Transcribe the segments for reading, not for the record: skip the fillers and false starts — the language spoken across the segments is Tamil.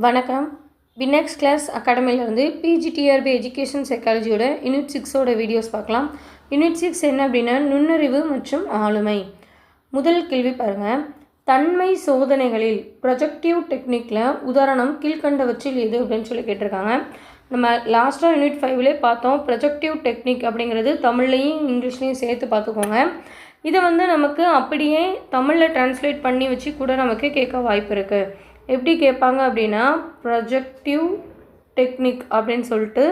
வணக்கம். வினெக்ஸ் கிளாஸ் அகாடமியிலேருந்து பிஜிடிஆர்பி எஜுகேஷன் சைக்காலஜியோட யூனிட் 6ஓட வீடியோஸ் பார்க்கலாம். யூனிட் 6 என்ன அப்படின்னா நுண்ணறிவு மற்றும் ஆளுமை. முதல் கேள்வி பாருங்கள். தன்மை சோதனைகளில் ப்ரொஜெக்டிவ் டெக்னிக்கில் உதாரணம் கீழ்கண்டவற்றில் எது அப்படின்னு சொல்லி கேட்டிருக்காங்க. நம்ம லாஸ்ட்டாக யூனிட் 5லே பார்த்தோம். ப்ரொஜெக்டிவ் டெக்னிக் அப்படிங்கிறது தமிழ்லையும் இங்கிலீஷ்லேயும் சேர்த்து பார்த்துக்கோங்க. இதை நமக்கு அப்படியே தமிழில் டிரான்ஸ்லேட் பண்ணி வச்சு கூட நமக்கு கேட்க வாய்ப்பு இருக்குது. எப்படி கேட்பாங்க அப்படின்னா ப்ரொஜெக்டிவ் டெக்னிக் அப்படின்னு சொல்லிட்டு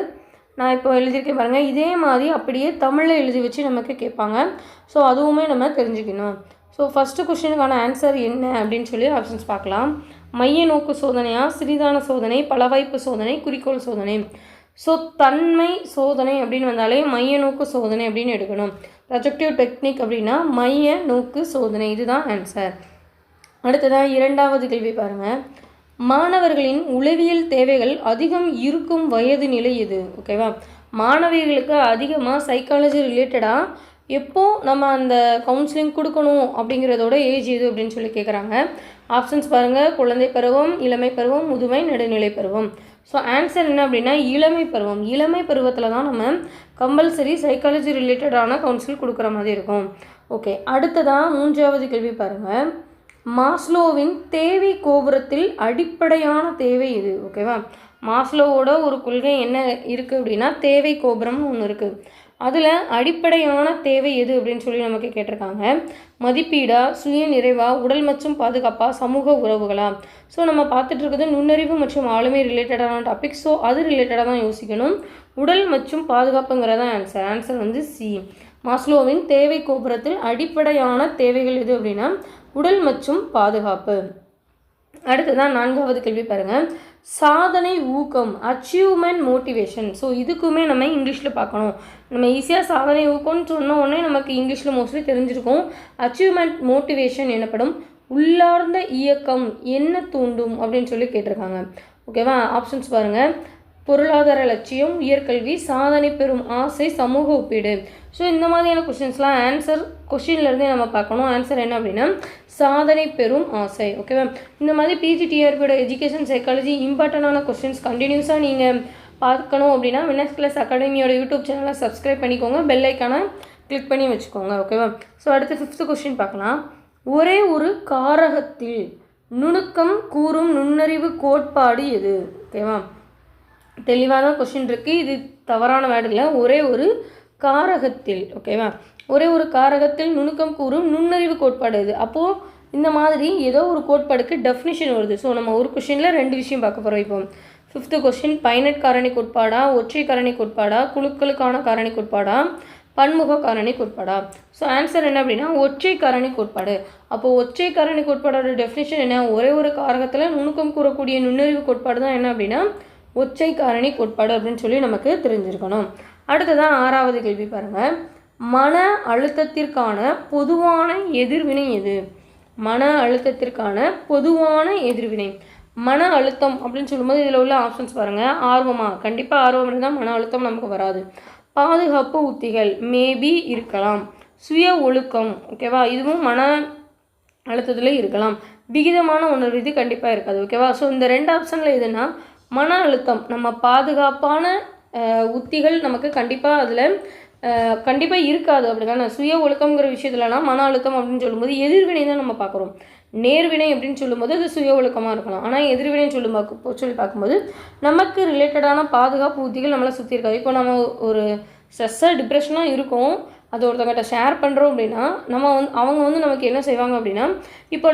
நான் இப்போ எழுதியிருக்கேன் பாருங்கள். இதே மாதிரி அப்படியே தமிழில் எழுதி வச்சு நமக்கு கேட்பாங்க. ஸோ அதுவுமே நம்ம தெரிஞ்சுக்கணும். ஸோ ஃபஸ்ட்டு கொஸ்டினுக்கான ஆன்சர் என்ன அப்படின்னு சொல்லி ஆப்ஷன்ஸ் பார்க்கலாம். மைய நோக்கு சோதனையா, சிறிதான சோதனை, பலவாய்ப்பு சோதனை, குறிக்கோள் சோதனை. ஸோ தன்மை சோதனை அப்படின்னு வந்தாலே மைய நோக்கு சோதனை அப்படின்னு எடுக்கணும். ப்ரொஜெக்டிவ் டெக்னிக் அப்படின்னா மைய நோக்கு சோதனை. இதுதான் ஆன்சர். அடுத்ததாக இரண்டாவது கேள்வி பாருங்கள். மாணவர்களின் உளவியல் தேவைகள் அதிகம் இருக்கும் வயது நிலை எது? ஓகேவா, மாணவிகளுக்கு அதிகமாக சைக்காலஜி ரிலேட்டடாக எப்போ நம்ம அந்த கவுன்சிலிங் கொடுக்கணும் அப்படிங்கிறதோட ஏஜ் எது அப்படின்னு சொல்லி கேட்குறாங்க. ஆப்ஷன்ஸ் பாருங்கள். குழந்தை பருவம், இளமை பருவம், முதுமை, நடுநிலை பருவம். ஸோ ஆன்சர் என்ன அப்படின்னா இளமை பருவம். இளமை பருவத்தில் தான் நம்ம கம்பல்சரி சைக்காலஜி ரிலேட்டடான கவுன்சில் கொடுக்குற மாதிரி இருக்கும். ஓகே, அடுத்ததாக மூன்றாவது கேள்வி பாருங்கள். மாஸ்லோவின் தேவை கோபுரத்தில் அடிப்படையான தேவை எது? ஓகேவா, மாஸ்லோவோட ஒரு கொள்கை என்ன இருக்குது அப்படின்னா தேவை கோபுரம்னு ஒன்று இருக்குது. அதில் அடிப்படையான தேவை எது அப்படின்னு சொல்லி நமக்கு கேட்டிருக்காங்க. மதிப்பீடா, சுய நிறைவா, உடல் மற்றும் பாதுகாப்பா, சமூக உறவுகளா? ஸோ நம்ம பார்த்துட்டு இருக்கிறது நுண்ணறிவு மற்றும் ஆளுமை ரிலேட்டடான டாபிக். ஸோ அது ரிலேட்டடாக தான் யோசிக்கணும். உடல் மற்றும் பாதுகாப்புங்கிறதான் ஆன்சர். Answer C. மாஸ்லோவின் தேவை கோபுரத்தில் அடிப்படையான தேவைகள் எது அப்படின்னா உடல் மற்றும் பாதுகாப்பு. அடுத்ததான் நான்காவது கேள்வி பாருங்கள். சாதனை ஊக்கம், அச்சீவ்மெண்ட் மோட்டிவேஷன். ஸோ இதுக்குமே நம்ம இங்கிலீஷில் பார்க்கணும். நம்ம ஈஸியாக சாதனை ஊக்கம்னு சொன்ன உடனே நமக்கு இங்கிலீஷில் மோஸ்ட்லி தெரிஞ்சிருக்கும். அச்சீவ்மெண்ட் மோட்டிவேஷன் எனப்படும் உள்ளார்ந்த இயக்கம் என்ன தூண்டும் அப்படின்னு சொல்லி கேட்டிருக்காங்க. ஓகேவா, ஆப்ஷன்ஸ் பாருங்கள். பொருளாதார லட்சியம், உயர்கல்வி, சாதனை பெறும் ஆசை, சமூக ஒப்பீடு. ஸோ இந்த மாதிரியான கொஸ்டின்ஸ்லாம் ஆன்சர் கொஸ்டின்லேருந்தே நம்ம பார்க்கணும். ஆன்சர் என்ன அப்படின்னா சாதனை பெறும் ஆசை. ஓகேவா, இந்த மாதிரி பிஜிடிஆர்பியோட எஜுகேஷன் சைக்காலஜி இம்பார்ட்டண்டான கொஸ்டின்ஸ் கண்டினியூஸாக நீங்கள் பார்க்கணும் அப்படின்னா வினெக்ஸ் கிளாஸ் அகாடமியோட யூடியூப் சேனலை சப்ஸ்கிரைப் பண்ணிக்கோங்க. பெல் ஐக்கானை கிளிக் பண்ணி வச்சுக்கோங்க. ஓகேவா, ஸோ அடுத்து 5th கொஸ்டின் பார்க்கலாம். ஒரே ஒரு காரகத்தில் நுணுக்கம் கூறும் நுண்ணறிவு கோட்பாடு எது? ஓகேவா, தெளிவான கொஸ்டின் இருக்குது. இது தவறான வேர்டு இல்லை. ஒரே ஒரு காரகத்தில். ஓகேவா, ஒரே ஒரு காரகத்தில் நுணுக்கம் கூறும் நுண்ணறிவு கோட்பாடு இது. அப்போது இந்த மாதிரி ஏதோ ஒரு கோட்பாடுக்கு டெஃபினிஷன் வருது. ஸோ நம்ம ஒரு கொஸ்டினில் 2 விஷயம் பார்க்க போகிறோம். இப்போ 5th கொஸ்டின் பைனட் காரணி கோட்பாடா, ஒற்றை காரணி கோட்பாடா, குழுக்களுக்கான காரணி கோட்பாடா, பன்முக காரணி கோட்பாடா? ஸோ ஆன்சர் என்ன அப்படின்னா ஒற்றை காரணி கோட்பாடு. அப்போது ஒற்றை காரணி கோட்பாடோட டெஃபினிஷன் என்ன? ஒரே ஒரு காரகத்தில் நுணுக்கம் கூறக்கூடிய நுண்ணறிவு கோட்பாடு தான் என்ன அப்படின்னா ஒற்றை காரணி கோட்பாடு அப்படின்னு சொல்லி நமக்கு தெரிஞ்சிருக்கணும். அடுத்ததான் 6வது கேள்வி பாருங்கள். மன அழுத்தத்திற்கான பொதுவான எதிர்வினை எது? மன அழுத்தத்திற்கான பொதுவான எதிர்வினை. மன அழுத்தம் அப்படின்னு சொல்லும்போது இதில் உள்ள ஆப்ஷன்ஸ் பாருங்கள். ஆர்வமா? கண்டிப்பாக ஆர்வம் இருந்தால் மன அழுத்தம் நமக்கு வராது. பாதுகாப்பு உத்திகள் மேபி இருக்கலாம். சுய ஒழுக்கம், ஓகேவா, இதுவும் மன அழுத்தத்தில் இருக்கலாம். விகிதமான உணர்வு, இது கண்டிப்பாக இருக்காது. ஓகேவா, ஸோ இந்த 2 ஆப்ஷனில் எதுனா மன அழுத்தம், நம்ம பாதுகாப்பான உத்திகள் நமக்கு கண்டிப்பாக அதில் கண்டிப்பாக இருக்காது. அப்படி தானே? சுய ஒழுக்கங்கிற விஷயத்துலலாம் மன அழுத்தம் அப்படின்னு சொல்லும்போது எதிர்வினை தான் நம்ம பார்க்குறோம். நேர்வினை அப்படின்னு சொல்லும்போது அது சுய ஒழுக்கமாக இருக்கலாம். ஆனால் எதிர்வினைன்னு சொல்லி பார்க்கும்போது நமக்கு ரிலேட்டடான பாதுகாப்பு உத்திகள் நம்மளை சுற்றி இருக்காது. இப்போ நம்ம ஒரு ஸ்ட்ரெஸ்ஸாக டிப்ரெஷனாக இருக்கும், அது ஒருத்தவங்கிட்ட ஷேர் பண்ணுறோம் அப்படின்னா அவங்க நமக்கு என்ன செய்வாங்க அப்படின்னா இப்போ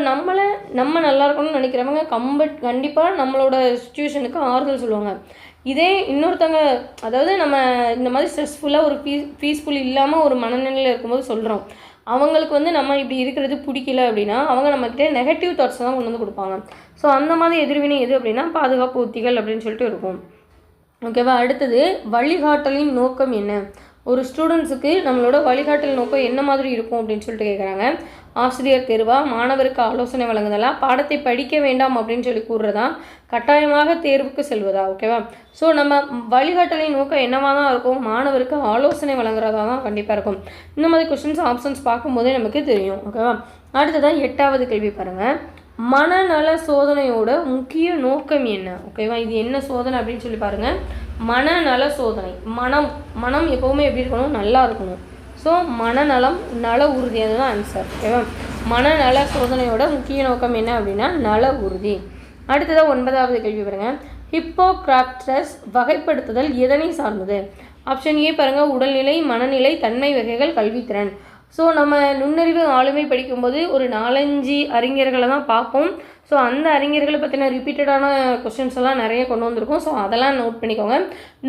நம்ம நல்லா இருக்கணும்னு நினைக்கிறவங்க கண்டிப்பாக நம்மளோட சுச்சுவேஷனுக்கு ஆறுதல் சொல்லுவாங்க. இதே இன்னொருத்தவங்க, அதாவது நம்ம இந்த மாதிரி ஸ்ட்ரெஸ்ஃபுல்லாக ஒரு பீஸ்ஃபுல் இல்லாமல் ஒரு மனநிலையில் இருக்கும்போது சொல்கிறோம், அவங்களுக்கு நம்ம இப்படி இருக்கிறது பிடிக்கல அப்படின்னா அவங்க நம்மக்கிட்ட நெகட்டிவ் தாட்ஸ் தான் கொண்டு கொடுப்பாங்க. ஸோ அந்த மாதிரி எதிர்வினை எது அப்படின்னா பாதுகாப்பு உத்திகள் அப்படின்னு சொல்லிட்டு இருக்கும். ஓகேவா, அடுத்தது வழிகாட்டலின் நோக்கம் என்ன? ஒரு ஸ்டூடெண்ட்ஸுக்கு நம்மளோட வழிகாட்டல் நோக்கம் என்ன மாதிரி இருக்கும் அப்படின்னு சொல்லிட்டு கேட்குறாங்க. ஆசிரியர் தேர்வா, மாணவருக்கு ஆலோசனை வழங்குதலா, பாடத்தை படிக்க வேண்டாம் அப்படின்னு சொல்லி கூறுறதா, கட்டாயமாக தேர்வுக்கு செல்வதா? ஓகேவா, ஸோ நம்ம வழிகாட்டலின் நோக்கம் என்னவாக தான் இருக்கும்? மாணவருக்கு ஆலோசனை வழங்குறதா தான் கண்டிப்பாக இருக்கும். இந்த மாதிரி கொஸ்டின்ஸ் ஆப்ஷன்ஸ் பார்க்கும்போதே நமக்கு தெரியும். ஓகேவா, அடுத்ததான் 8வது கேள்வி பாருங்கள். மனநல சோதனையோட முக்கிய நோக்கம் என்ன? ஓகேவா, இது என்ன சோதனை அப்படின்னு சொல்லி பாருங்கள். மனநல சோதனை. மனம் எப்போவுமே எப்படி இருக்கணும்? நல்லா இருக்கணும். ஸோ மனநலம் நல உறுதி, அதுதான் ஆன்சர். ஓகேவா, மனநல சோதனையோட முக்கிய நோக்கம் என்ன அப்படின்னா நல உறுதி. அடுத்ததாக 9வது கேள்வி பாருங்கள். ஹிப்போகிராட்டஸ் வகைப்படுத்துதல் எதனை சார்ந்தது? ஆப்ஷன் ஏ பாருங்கள், உடல்நிலை, மனநிலை, தன்மை வகைகள், கல்வித்திறன். ஸோ நம்ம நுண்ணறிவு ஆளுமை படிக்கும்போது ஒரு 4-5 அறிஞர்களை தான் பார்ப்போம். ஸோ அந்த அறிஞர்களை பற்றின ரிப்பீட்டடான கொஸ்டின்ஸ் எல்லாம் நிறைய கொண்டு வந்திருக்கும். ஸோ அதெல்லாம் நோட் பண்ணிக்கோங்க.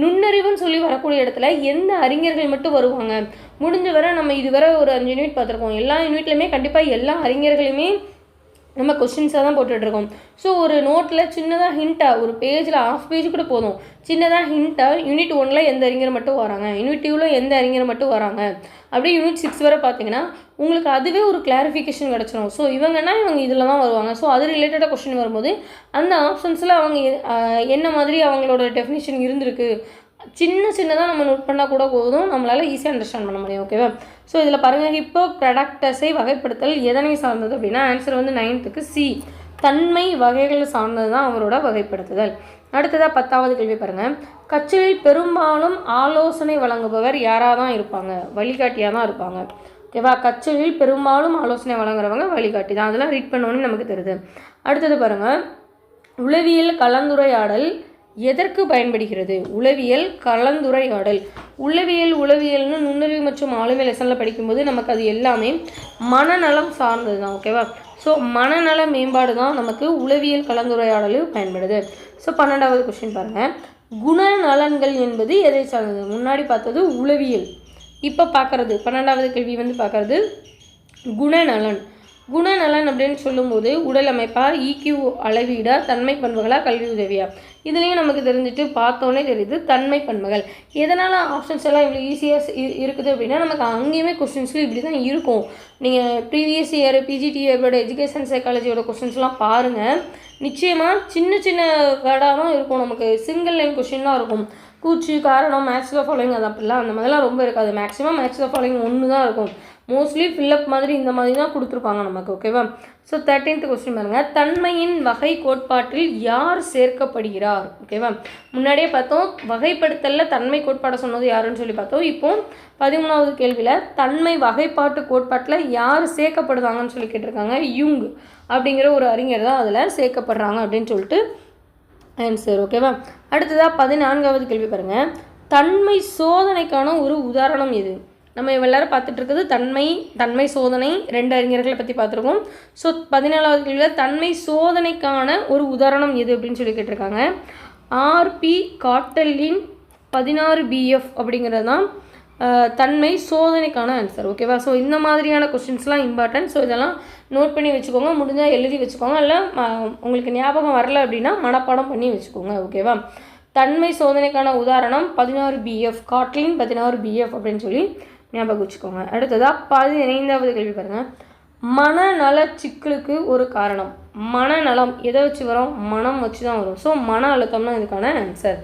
நுண்ணறிவுன்னு சொல்லி வரக்கூடிய இடத்துல எந்த அறிஞர்கள் மட்டும் வருவாங்க? முடிஞ்ச வரை நம்ம இதுவரை ஒரு 5 யூனிட் பார்த்துருக்கோம். எல்லா யூனிட்லையுமே கண்டிப்பாக எல்லா அறிஞர்களையுமே நம்ம கொஸ்டின்ஸாக தான் போட்டுட்ருக்கோம். ஸோ ஒரு நோட்டில் சின்னதாக ஹிண்ட்டாக, ஒரு பேஜில் 1/2 பேஜ் கூட போதும், சின்னதாக ஹிண்ட்டாக யூனிட் 1ல் எந்த அறிஞர் மட்டும் வராங்க, யூனிட் 2ல் எந்த அறிஞர் மட்டும் வராங்க, அப்படியே யூனிட் 6 வரை பார்த்தீங்கன்னா உங்களுக்கு அதுவே ஒரு கிளாரிஃபிகேஷன் கிடச்சிடும். ஸோ இவங்கன்னா இவங்க இதில் தான் வருவாங்க. ஸோ அது ரிலேட்டடாக கொஸ்டின் வரும்போது அந்த ஆப்ஷன்ஸில் அவங்க என்ன மாதிரி அவங்களோட டெஃபினிஷன் இருந்திருக்கு சின்னதாக நம்ம நோட் பண்ணால் கூட போதும், நம்மளால் ஈஸியாக அண்டர்ஸ்டாண்ட் பண்ண முடியும். ஓகேவா, ஸோ இதில் பாருங்கள், ஹிப்போகிராட்டஸை வகைப்படுத்தல் எதனை சார்ந்தது அப்படின்னா ஆன்சர் வந்து 9th சி, தன்மை வகைகளை சார்ந்தது தான் அவரோட வகைப்படுத்துதல். அடுத்ததாக 10வது கேள்வி பாருங்கள். கற்றலில் பெரும்பாலும் ஆலோசனை வழங்குபவர் யாராக தான் இருப்பாங்க? வழிகாட்டியாக தான் இருப்பாங்க. ஓகேவா, கற்றலில் பெரும்பாலும் ஆலோசனை வழங்குறவங்க வழிகாட்டி தான். அதெல்லாம் ரீட் பண்ணோன்னு நமக்கு தெரியுது. அடுத்தது பாருங்கள், உளவியல் கலந்துரையாடல் எதற்கு பயன்படுகிறது? உளவியல் கலந்துரையாடல். உளவியல்னு நுண்ணறிவு மற்றும் ஆளுமை லெசனில் படிக்கும்போது நமக்கு அது எல்லாமே மனநலம் சார்ந்தது தான். ஓகேவா, ஸோ மனநல மேம்பாடு தான் நமக்கு உளவியல் கலந்துரையாடல் பயன்படுது. ஸோ 12வது கொஸ்டின் பாருங்கள். குணநலன்கள் என்பது எதை சார்ந்தது? முன்னாடி பார்த்தது உளவியல், இப்போ பார்க்குறது 12வது கேள்வி வந்து பார்க்குறது குணநலன். குணநலன் அப்படின்னு சொல்லும்போது உடல் அமைப்பா, ஈக்யூ அளவீடா, தன்மை பண்புகளா, கல்வி உதவியா? இதுலேயும் நமக்கு தெரிஞ்சுட்டு பார்த்தோன்னே தெரியுது தன்மை பண்புகள். எதனால் ஆப்ஷன்ஸ் எல்லாம் இவ்வளோ ஈஸியாக இருக்குது அப்படின்னா நமக்கு அங்கேயுமே கொஸ்டின்ஸும் இப்படி தான் இருக்கும். நீங்கள் ப்ரீவியஸ் இயர் பிஜிடிஆரோட எஜுகேஷன் சைக்காலஜியோட கொஸ்டின்ஸ்லாம் பாருங்கள், நிச்சயமாக சின்ன வேர்டாக தான் இருக்கும். நமக்கு சிங்கிள் லைன் கொஸ்டின்லாம் இருக்கும். கூச்சு, காரணம், மேக்ஸ் ஆஃப் ஃபாலோயிங், அது அப்படிலாம் அந்த மாதிரிலாம் ரொம்ப இருக்காது. மேக்ஸிமம் மேக்ஸ் ஆஃப் ஃபாலோயிங் ஒன்று தான் இருக்கும். மோஸ்ட்லி ஃபில்லப் மாதிரி இந்த மாதிரி தான் கொடுத்துருப்பாங்க நமக்கு. ஓகேவா, ஸோ 13th கொஸ்டின் பாருங்கள். தன்மையின் வகை கோட்பாட்டில் யார் சேர்க்கப்படுகிறார்? ஓகேவா, முன்னாடியே பார்த்தோம் வகைப்படுத்தலில் தன்மை கோட்பாடை சொன்னது யாருன்னு சொல்லி பார்த்தோம். இப்போ 13வது கேள்வியில் தன்மை வகைப்பாட்டு கோட்பாட்டில் யார் சேர்க்கப்படுதாங்கன்னு சொல்லி கேட்டிருக்காங்க. யூங் அப்படிங்கிற ஒரு அறிஞர் தான் அதில் சேர்க்கப்படுறாங்க அப்படின்னு சொல்லிட்டு ஆன்சர். ஓகேவா, அடுத்ததாக 14வது கேள்வி பாருங்கள். தன்மை சோதனைக்கான ஒரு உதாரணம் எது? நம்ம எல்லாரும் பார்த்துட்டு இருக்குது தன்மை சோதனை 2 அறிஞர்களை பற்றி பார்த்துருக்கோம். ஸோ 14வது கேள்வியில் தன்மை சோதனைக்கான ஒரு உதாரணம் எது அப்படின்னு சொல்லி கேட்டிருக்காங்க. ஆர்பி காட்டலின் 16BF அப்படிங்கிறது தான் தன்மை சோதனைக்கான ஆன்சர். ஓகேவா, ஸோ இந்த மாதிரியான கொஸ்டின்ஸ்லாம் இம்பார்ட்டன்ட். ஸோ இதெல்லாம் நோட் பண்ணி வச்சுக்கோங்க, முடிஞ்சால் எழுதி வச்சுக்கோங்க, இல்லை உங்களுக்கு ஞாபகம் வரல அப்படின்னா மனப்பாடம் பண்ணி வச்சுக்கோங்க. ஓகேவா, தன்மை சோதனைக்கான உதாரணம் 16BF, காட்லின் 16BF அப்படின்னு சொல்லி ஞாபகம் வச்சுக்கோங்க. அடுத்ததாக 15வது கேள்வி பாருங்கள். மனநல சிக்கலுக்கு ஒரு காரணம். மனநலம் எதை வச்சு வரும்? மனம் வச்சு தான் வரும். ஸோ மன அழுத்தம் தான் இதுக்கான ஆன்சர்.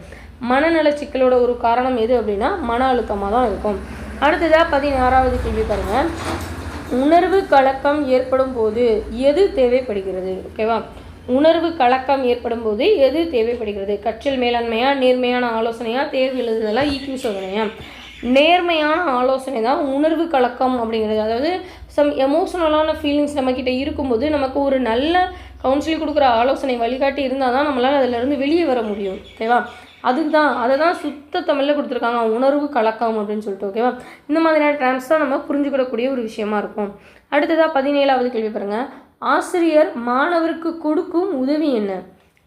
மனநல சிக்கலோட ஒரு காரணம் எது அப்படின்னா மன அழுத்தமாக தான் இருக்கும். அடுத்ததாக 16வது கேள்வி பாருங்கள். உணர்வு கலக்கம் ஏற்படும் போது எது தேவைப்படுகிறது? ஓகேவா, உணர்வு கலக்கம் ஏற்படும் போது எது தேவைப்படுகிறது? கற்றல் மேலாண்மையா, நேர்மையான ஆலோசனையா, தேர்வு எழுதுதலா, ஈக்யூ சோதனையா? நேர்மையான ஆலோசனை தான் உணர்வு கலக்கம் அப்படிங்கிறது. அதாவது சம் எமோஷனலான ஃபீலிங்ஸ் நம்மக்கிட்ட இருக்கும்போது நமக்கு ஒரு நல்ல கவுன்சிலிங் கொடுக்குற ஆலோசனை வழிகாட்டி இருந்தால் தான் நம்மளால் அதிலேருந்து வெளியே வர முடியும். ஓகேவா, அதுக்கு தான் அதை தான் சுத்த தமிழில் கொடுத்துருக்காங்க, உணர்வு கலக்கம் அப்படின்னு சொல்லிட்டு. ஓகேவா, இந்த மாதிரியான டேர்ம்ஸ் தான் நம்ம புரிஞ்சுக்கிடக்கூடிய ஒரு விஷயமா இருக்கும். அடுத்ததாக 17வது கேள்வி பாருங்கள். ஆசிரியர் மாணவருக்கு கொடுக்கும் உதவி என்ன?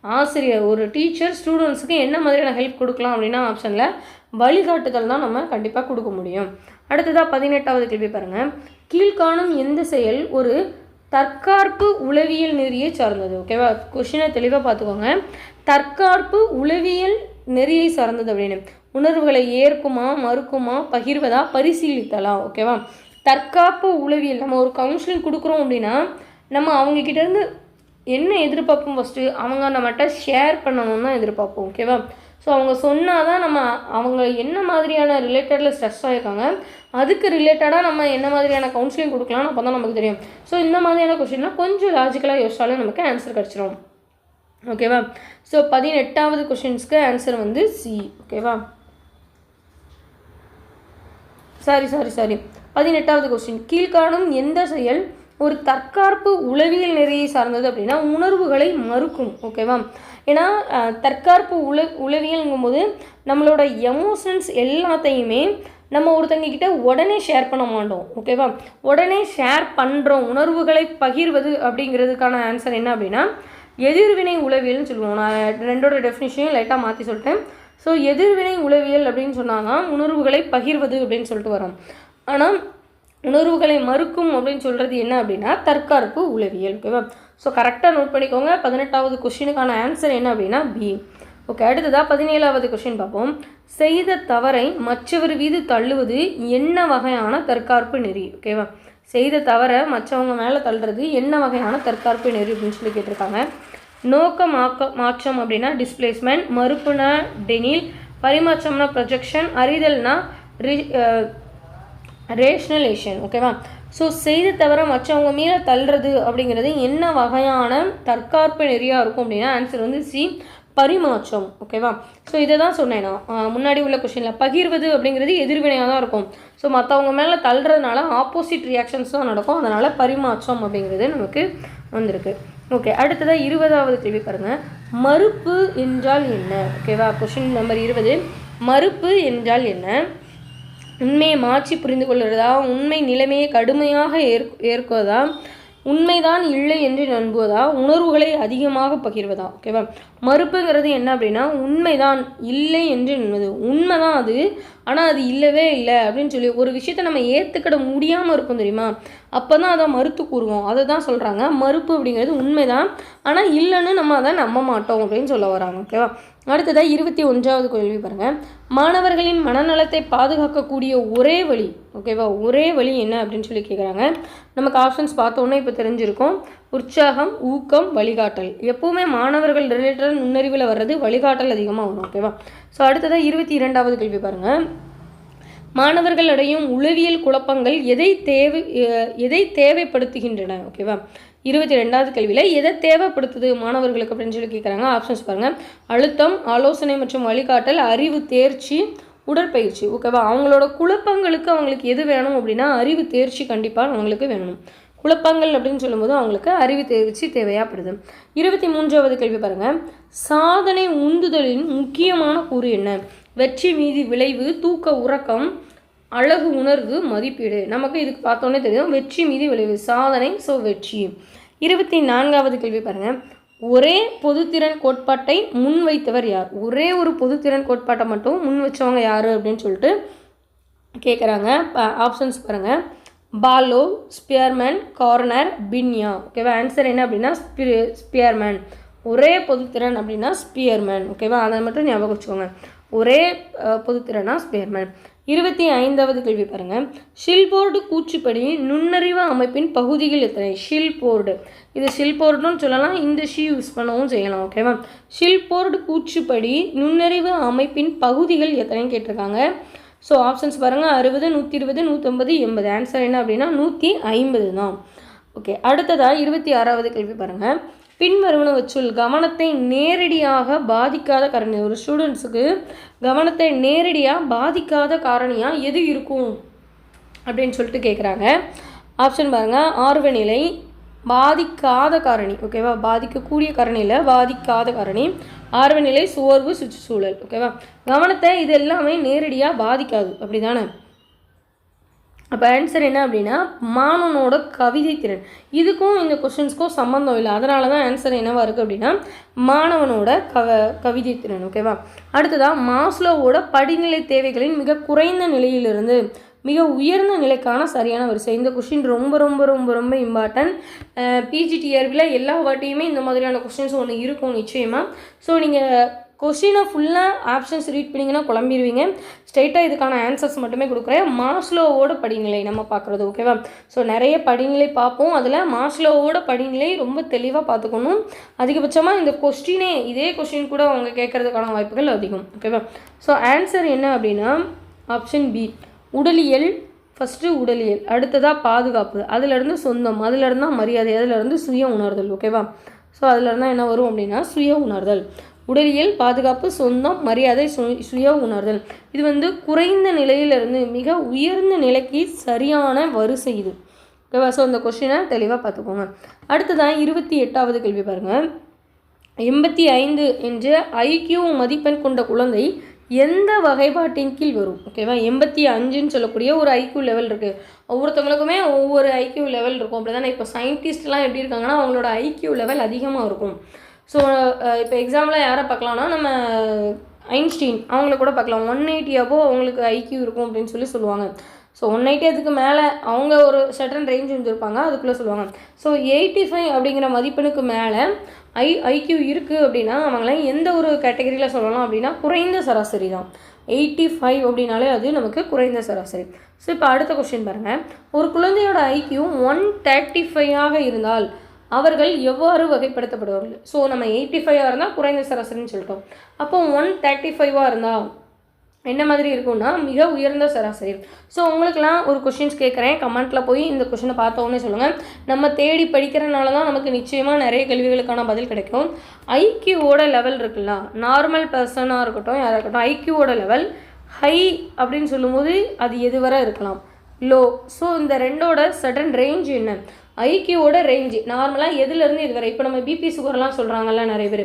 ஆசிரியர் ஒரு டீச்சர் ஸ்டூடெண்ட்ஸுக்கு என்ன மாதிரியான ஹெல்ப் கொடுக்கலாம் அப்படின்னா ஆப்ஷனில் வழிகாட்டுதல் தான் நம்ம கண்டிப்பாக கொடுக்க முடியும். அடுத்ததாக 18வது கேள்வி பாருங்கள். கீழ்காணும் எந்த செயல் ஒரு தற்காப்பு உளவியல் நெறியை சார்ந்தது? ஓகேவா, கொஷினை தெளிவாக பார்த்துக்கோங்க. தற்காப்பு உளவியல் நெறியை சார்ந்தது அப்படின்னு உணர்வுகளை ஏற்குமா, மறுக்குமா, பகிர்வதா, பரிசீலித்தலா? ஓகேவா, தற்காப்பு உளவியல். நம்ம ஒரு கவுன்சிலிங் கொடுக்குறோம் அப்படின்னா நம்ம அவங்கக்கிட்டேருந்து என்ன எதிர்பார்ப்போம்? ஃபஸ்ட்டு அவங்க நம்மகிட்ட ஷேர் பண்ணணும்னு தான் எதிர்பார்ப்போம். ஓகேவா, ஸோ அவங்க சொன்னால் தான் நம்ம அவங்க என்ன மாதிரியான ரிலேட்டடில் ஸ்ட்ரெஸ் ஆகிருக்காங்க, அதுக்கு ரிலேட்டடாக நம்ம என்ன மாதிரியான கவுன்சிலிங் கொடுக்கலாம்னு அப்போ தான் நமக்கு தெரியும். ஸோ இந்த மாதிரியான கொஷின்லாம் கொஞ்சம் லாஜிக்கலாக யோசிச்சாலும் நமக்கு ஆன்சர் கிடச்சிரும். ஓகேவா? ஸோ 18வது கொஷின்ஸ்க்கு ஆன்சர் வந்து சி. ஓகேவா? சாரி 18வது கொஸ்டின், கீழ்காணும் எந்த செயல் ஒரு தற்காப்பு உளவியல் நெறியை சார்ந்தது அப்படின்னா உணர்வுகளை மறுக்கும். ஓகேவா? ஏன்னா தற்காப்பு உளவியல்ங்கும் போது நம்மளோட எமோஷன்ஸ் எல்லாத்தையுமே நம்ம ஒருத்தங்கிட்ட உடனே ஷேர் பண்ண மாட்டோம். ஓகேவா? உடனே ஷேர் பண்ணுறோம். உணர்வுகளை பகிர்வது அப்படிங்கிறதுக்கான ஆன்சர் என்ன அப்படின்னா எதிர்வினை உளவியல்னு சொல்லுவோம். நான் ரெண்டோட டெஃபினிஷனையும் லைட்டாக மாற்றி சொல்லிட்டேன். ஸோ எதிர்வினை உளவியல் அப்படின்னு சொன்னால் தான் உணர்வுகளை பகிர்வது அப்படின்னு சொல்லிட்டு வரோம். ஆனால் உணர்வுகளை மறுக்கும் அப்படின்னு சொல்கிறது என்ன அப்படின்னா தற்காப்பு உளவியல். ஓகேவா? ஸோ கரெக்டாக நோட் பண்ணிக்கோங்க. 18வது கொஸ்டினுக்கான ஆன்சர் என்ன அப்படின்னா பி. ஓகே, அடுத்ததாக 17வது கொஸ்டின் பார்ப்போம். செய்த தவறை மற்றவர் மீது தள்ளுவது என்ன வகையான தற்காப்பு நெறி? ஓகேவா? செய்த தவறை மற்றவங்க மேலே தள்ளுறது என்ன வகையான தற்காப்பு நெறி அப்படின்னு சொல்லி கேட்டிருக்காங்க. நோக்க மாற்றம் அப்படின்னா டிஸ்பிளேஸ்மெண்ட், மறுப்புனா டெனில், பரிமாற்றம்னா ப்ரொஜெக்ஷன், அறிதல்னா ரேஷ்னலேஷன். ஓகேவா? ஸோ செய்த தவிர மற்றவங்க மீது தள்ளுறது அப்படிங்கிறது என்ன வகையான தற்காப்பு நெறியாக இருக்கும் அப்படின்னா ஆன்சர் வந்து சி, பரிமாற்றம். ஓகேவா? ஸோ இதை தான் சொன்னேன் நான் முன்னாடி உள்ள கொஸ்டினில். பகிர்வது அப்படிங்கிறது எதிர்வினையாக தான் இருக்கும். ஸோ மற்றவங்க மேலே தள்ளுறதுனால ஆப்போசிட் ரியாக்ஷன்ஸ் தான் நடக்கும். அதனால் பரிமாற்றம் அப்படிங்கிறது நமக்கு வந்திருக்கு. ஓகே, அடுத்ததாக 20வது கேள்வி பாருங்கள். மறுப்பு என்றால் என்ன? ஓகேவா? கொஸ்டின் நம்பர் 20, மறுப்பு என்றால் என்ன? உண்மையை மாற்றி புரிந்து கொள்கிறதா, உண்மை நிலைமையை கடுமையாக ஏற்குவதா, உண்மைதான் இல்லை என்று நம்புவதா, உணர்வுகளை அதிகமாக பகிர்வதா? ஓகேவா? மறுப்புங்கிறது என்ன அப்படின்னா உண்மைதான் இல்லை என்று நம்புவது. உண்மைதான் அது, ஆனால் அது இல்லவே இல்லை அப்படின்னு சொல்லி ஒரு விஷயத்த நம்ம ஏற்றுக்கிட முடியாமல் இருக்கும் தெரியுமா, அப்போ தான் அதை மறுத்து கூறுவோம். அதை தான் சொல்கிறாங்க மறுப்பு அப்படிங்கிறது உண்மைதான், ஆனால் இல்லைன்னு நம்ம அதை நம்ப மாட்டோம் அப்படின்னு சொல்ல வராங்க. ஓகேவா? அடுத்ததாக 21வது கேள்வி பாருங்கள். மாணவர்களின் மனநலத்தை பாதுகாக்கக்கூடிய ஒரே வழி. ஓகேவா? ஒரே வழி என்ன அப்படின்னு சொல்லி கேட்குறாங்க. நமக்கு ஆப்ஷன்ஸ் பார்த்தோன்னே இப்போ தெரிஞ்சிருக்கும். உற்சாகம், ஊக்கம், வழிகாட்டல். எப்போவுமே மாணவர்கள் ரிலேட்டட் நுண்ணறிவில் வர்றது வழிகாட்டல் அதிகமாக வரும். ஓகேவா? ஸோ அடுத்ததாக 22வது கேள்வி பாருங்கள். மாணவர்கள் அடையும் உளவியல் குழப்பங்கள் எதை தேவைப்படுத்துகின்றன? ஓகேவா? 22வது கேள்வியில் எதை தேவைப்படுத்துது மாணவர்களுக்கு அப்படின்னு சொல்லி கேட்குறாங்க. ஆப்ஷன்ஸ் பாருங்கள். அழுத்தம், ஆலோசனை மற்றும் வழிகாட்டல், அறிவு தேர்ச்சி, உடற்பயிற்சி. ஓகேவா? அவங்களோட குழப்பங்களுக்கு அவங்களுக்கு எது வேணும் அப்படின்னா அறிவு தேர்ச்சி கண்டிப்பாக அவங்களுக்கு வேணும். குழப்பங்கள் அப்படின்னு சொல்லும்போது அவங்களுக்கு அறிவு தேர்ச்சி தேவையாகப்படுது. 23வது கேள்வி பாருங்கள். சாதனை உந்துதலின் முக்கியமான கூறு என்ன? வெற்றி மீதி விளைவு, தூக்க உறக்கம், அழகு உணர்வு, மதிப்பீடு. நமக்கு இதுக்கு பார்த்தோன்னே தெரியும் வெற்றி மீதி விளைவு, சாதனை, ஸோ வெற்றி. 24வது கேள்வி பாருங்கள். ஒரே பொதுத்திறன் கோட்பாட்டை முன் வைத்தவர் யார்? ஒரே ஒரு பொதுத்திறன் கோட்பாட்டை மட்டும் முன் வச்சவங்க யார் அப்படின்னு சொல்லிட்டு கேட்குறாங்க. ஆப்ஷன்ஸ் பாருங்கள். பாலோ, ஸ்பியர்மேன், கார்னர், பின்யா. ஓகேவா? ஆன்சர் என்ன அப்படின்னா ஸ்பியர்மேன். ஒரே பொதுத்திறன் அப்படின்னா ஸ்பியர்மேன். ஓகேவா? அதை மட்டும் ஞாபகம் வச்சுக்கோங்க. ஒரே பொதுத்திறனா ஸ்பியர்மேன். 25வது கேள்வி பாருங்கள். ஷில்போர்டு கூற்றுப்படி நுண்ணறிவு அமைப்பின் பகுதிகள் எத்தனை? ஷில்போர்டு, இது ஷில்போர்டுன்னு சொல்லலாம், இந்த ஷி யூஸ் பண்ணவும் செய்யலாம். ஓகேவா? ஷில்போர்டு கூற்றுப்படி நுண்ணறிவு அமைப்பின் பகுதிகள் எத்தனைன்னு கேட்டிருக்காங்க. ஸோ ஆப்ஷன்ஸ் பாருங்கள். 60, 120, 150, 80. ஆன்சர் என்ன அப்படின்னா 150 தான். ஓகே, அடுத்ததாக 26வது கேள்வி பாருங்கள். பின்வருவனவற்றுள் கவனத்தை நேரடியாக பாதிக்காத காரணி, ஒரு ஸ்டூடெண்ட்ஸுக்கு கவனத்தை நேரடியாக பாதிக்காத காரணியாக எது இருக்கும் அப்படின்னு சொல்லிட்டு கேட்குறாங்க. ஆப்ஷன் பாருங்கள். ஆர்வநிலை, பாதிக்காத காரணி. ஓகேவா? பாதிக்கக்கூடிய காரணியில் பாதிக்காத காரணி, ஆர்வநிலை, சோர்வு, சுற்றுச்சூழல். ஓகேவா? கவனத்தை இது எல்லாமே நேரடியாக பாதிக்காது, அப்படி தானே? அப்போ ஆன்சர் என்ன அப்படின்னா மாணவனோட கவிதை திறன். இதுக்கும் இந்த கொஸ்டின்ஸ்க்கும் சம்மந்தம் இல்லை, அதனால தான் ஆன்சர் என்னவாக இருக்குது அப்படின்னா மாணவனோட கவிதை திறன். ஓகேவா? அடுத்ததாக மாஸ்லோவோட படிநிலை தேவைகளின் மிக குறைந்த நிலையிலிருந்து மிக உயர்ந்த நிலைக்கான சரியான வரிசை. இந்த கொஸ்டின் ரொம்ப ரொம்ப ரொம்ப ரொம்ப இம்பார்ட்டன்ட். பிஜிடிஆர்பியில் எல்லா வாட்டியுமே இந்த மாதிரியான கொஸ்டின்ஸ் ஒன்று இருக்கும் நிச்சயமாக. ஸோ நீங்கள் கொஷினை ஃபுல்லாக ஆப்ஷன்ஸ் ரீட் பண்ணிங்கன்னா குழம்பிடுவீங்க. ஸ்ட்ரெயிட்டாக இதுக்கான ஆன்சர்ஸ் மட்டுமே கொடுக்குறேன். மாஸ்லோவோட படிநிலை நம்ம பார்க்குறது, ஓகேவா? ஸோ நிறைய படிநிலை பார்ப்போம். அதில் மாஸ்லோவோட படிநிலை ரொம்ப தெளிவாக பார்த்துக்கணும். அதிகபட்சமாக இந்த கொஸ்டினே இதே கொஸ்டின் கூட அவங்க கேட்குறதுக்கான வாய்ப்புகள் அதிகம், ஓகேவா? ஸோ ஆன்சர் என்ன அப்படின்னா ஆப்ஷன் பி, உடலியல். ஃபஸ்ட்டு உடலியல், அடுத்ததாக பாதுகாப்பு, அதிலேருந்து சொந்தம், அதிலேருந்து தான் மரியாதை, அதிலேருந்து சுய உணர்தல், ஓகேவா? ஸோ அதிலேருந்து என்ன வரும் அப்படின்னா சுய உணர்தல். உடலியல், பாதுகாப்பு, சொந்தம், மரியாதை, சுய உணர்தல். இது குறைந்த நிலையிலிருந்து மிக உயர்ந்த நிலைக்கு சரியான வரிசை இது, ஓகேவா? ஸோ இந்த கொஸ்டினை தெளிவாக பார்த்துக்கோங்க. அடுத்ததான் 28வது கேள்வி பாருங்கள். 85 என்ற ஐக்யூ மதிப்பெண் கொண்ட குழந்தை எந்த வகைப்பாட்டின் கீழ் வரும்? ஓகேவா? 85ன்னு சொல்லக்கூடிய ஒரு ஐக்யூ லெவல் இருக்குது. ஒவ்வொருத்தவங்களுக்குமே ஒவ்வொரு ஐக்யூ லெவல் இருக்கும், அப்படி தானே? இப்போ சயின்டிஸ்ட்லாம் எப்படி இருக்காங்கன்னா அவங்களோட ஐக்யூ லெவல் அதிகமாக இருக்கும். ஸோ இப்போ எக்ஸாம்பிளாக யாரை பார்க்கலாம்னா நம்ம ஐன்ஸ்டீன் அவங்கள கூட பார்க்கலாம். 180 above அவங்களுக்கு ஐக்யூ இருக்கும் அப்படின்னு சொல்லுவாங்க. ஸோ 180 அதுக்கு மேலே அவங்க ஒரு சர்டன் ரேஞ்ச் வந்துருப்பாங்க, அதுக்குள்ளே சொல்லுவாங்க. ஸோ 85 அப்படிங்கிற மதிப்பெண்ணுக்கு மேலே ஐக்யூ இருக்குது அப்படின்னா அவங்களாம் எந்த ஒரு கேட்டகரியில் சொல்லலாம் அப்படின்னா குறைந்த சராசரி தான். 85 அப்படின்னாலே அது நமக்கு குறைந்த சராசரி. ஸோ இப்போ அடுத்த கொஸ்டின் பாருங்கள். ஒரு குழந்தையோட ஐக்யூ 135 இருந்தால் அவர்கள் எவ்வாறு வகைப்படுத்தப்படுவார்கள்? ஸோ நம்ம 85 இருந்தால் குறைந்த சராசரின்னு சொல்லிட்டோம். அப்போ 135 இருந்தால் என்ன மாதிரி இருக்கும்னா மிக உயர்ந்த சராசரி. ஸோ உங்களுக்கெல்லாம் ஒரு கொஷின்ஸ் கேட்குறேன், கமெண்ட்டில் போய் இந்த கொஷினை பார்த்தோன்னே சொல்லுங்கள். நம்ம தேடி படிக்கிறனால தான் நமக்கு நிச்சயமாக நிறைய கேள்விகளுக்கான பதில் கிடைக்கும். ஐக்யூவோட லெவல் இருக்குல்ல, நார்மல் பர்சனாக இருக்கட்டும் யாராக இருக்கட்டும், ஐக்யூவோட லெவல் ஹை அப்படின்னு சொல்லும்போது அது எது வரை இருக்கலாம், லோ. ஸோ இந்த ரெண்டோட சடன் ரேஞ்ச் என்ன? ஐக்யூவோட ரேஞ்சு நார்மலாக எதுலேருந்து இது வரை, இப்போ நம்ம பிபி சுகர்லாம் சொல்கிறாங்கல்ல நிறைய பேர்,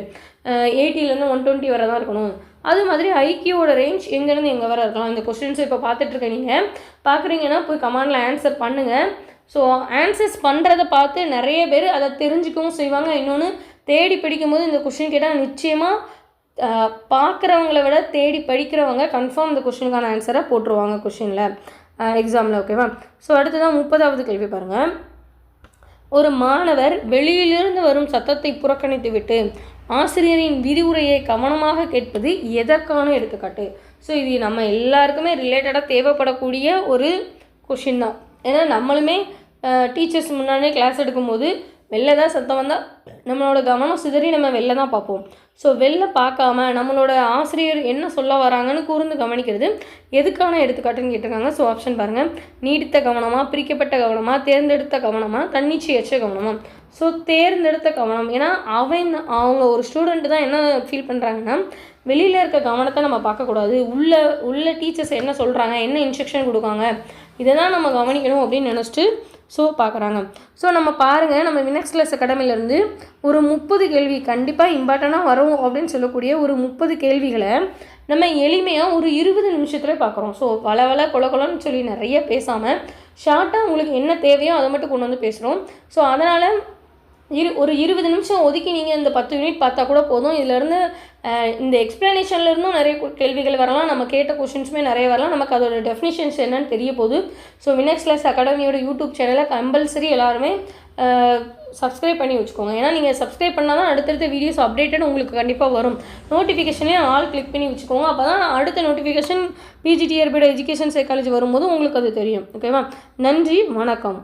80லேருந்து 120 வரை தான் இருக்கணும். அது மாதிரி ஐக்யூவோட ரேஞ்ச் எங்கேருந்து எங்கே வரை இருக்கலாம்? இந்த கொஸ்டின்ஸை இப்போ பார்த்துட்ருக்க நீங்கள் பார்க்குறீங்கன்னா போய் கமெண்டில் ஆன்சர் பண்ணுங்கள். ஸோ ஆன்சர்ஸ் பண்ணுறதை பார்த்து நிறைய பேர் அதை தெரிஞ்சுக்கவும் செய்வாங்க. இன்னொன்று தேடி படிக்கும்போது இந்த கொஸ்டின் கேட்டால் நிச்சயமாக பார்க்குறவங்கள விட தேடி படிக்கிறவங்க கன்ஃபார்ம் இந்த கொஸ்டினுக்கான ஆன்சரை போட்டுருவாங்க கொஸ்டினில், எக்ஸாமில், ஓகேவா? ஸோ அடுத்ததான் 30வது கேள்வி பாருங்கள். ஒரு மாணவர் வெளியிலிருந்து வரும் சத்தத்தை புறக்கணித்து விட்டு ஆசிரியரின் விரிவுரையை கவனமாக கேட்பது எதற்கான எடுத்துக்காட்டு? ஸோ இது நம்ம எல்லாருக்குமே ரிலேட்டடாக தேவைப்படக்கூடிய ஒரு கொஷின் தான். ஏன்னா நம்மளுமே டீச்சர்ஸ் முன்னாடியே கிளாஸ் எடுக்கும்போது வெளில தான் சத்தம் வந்தால் நம்மளோட கவனம் சிதறி நம்ம வெளில தான் பார்ப்போம். ஸோ வெளில பார்க்காம நம்மளோட ஆசிரியர் என்ன சொல்ல வராங்கன்னு கூர்ந்து கவனிக்கிறது எதுக்கான எடுத்துக்காட்டுன்னு கேட்டிருக்காங்க. ஸோ ஆப்ஷன் பாருங்கள். நீடித்த கவனமாக, பிரிக்கப்பட்ட கவனமாக, தேர்ந்தெடுத்த கவனமாக, தன்னிச்சையற்ற கவனமாக? ஸோ தேர்ந்தெடுத்த கவனம். ஏன்னா அவங்க ஒரு ஸ்டூடெண்ட்டு தான் என்ன ஃபீல் பண்ணுறாங்கன்னா வெளியில் இருக்க கவனத்தை நம்ம பார்க்கக்கூடாது, உள்ள டீச்சர்ஸ் என்ன சொல்கிறாங்க, என்ன இன்ஸ்ட்ரக்ஷன் கொடுக்காங்க, இதை தான் நம்ம கவனிக்கணும் அப்படின்னு நினச்சிட்டு ஸோ பார்க்குறாங்க. ஸோ நம்ம பாருங்கள், நம்ம வினெக்ஸ் கிளாஸ் அகாடமிலேருந்து ஒரு 30 கேள்வி கண்டிப்பாக இம்பார்ட்டண்ட்டாக வரும் அப்படின்னு சொல்லக்கூடிய ஒரு 30 கேள்விகளை நம்ம எளிமையாக ஒரு 20 நிமிஷத்தில் பார்க்குறோம். ஸோ வள கொலன்னு சொல்லி நிறைய பேசாமல் ஷார்ட்டாக உங்களுக்கு என்ன தேவையோ அதை மட்டும் கொண்டு வந்து பேசுகிறோம். ஸோ அதனால் ஒரு 20 நிமிஷம் ஒதுக்கி நீங்கள் இந்த 10 யூனிட் பார்த்தா கூட போதும். இதிலேருந்து இந்த எக்ஸ்ப்ளனேஷன்லேருந்தும் நிறைய கேள்விகள் வரலாம், நம்ம கேட்ட கொஷின்ஸுமே நிறைய வரலாம், நமக்கு அதோட டெஃபினிஷன்ஸ் என்னன்னு தெரிய போகுது. ஸோ வினெக்ஸ் கிளாஸ் அகாடமியோட யூடியூப் சேனலை கம்பல்சரி எல்லாருமே சப்ஸ்கிரைப் பண்ணி வச்சுக்கோங்க. ஏன்னா நீங்கள் சப்ஸ்கிரைப் பண்ணால் தான் அடுத்தடுத்த வீடியோஸ் அப்டேட்டட் உங்களுக்கு கண்டிப்பாக வரும். நோட்டிஃபிகேஷன்லேயே ஆல் கிளிக் பண்ணி வச்சுக்கோங்க. அப்போ தான் அடுத்த நோட்டிஃபிகேஷன் பிஜிடிஆர்பியோட எஜுகேஷன் சைக்காலஜி வரும்போது உங்களுக்கு அது தெரியும், ஓகேவா? நன்றி, வணக்கம்.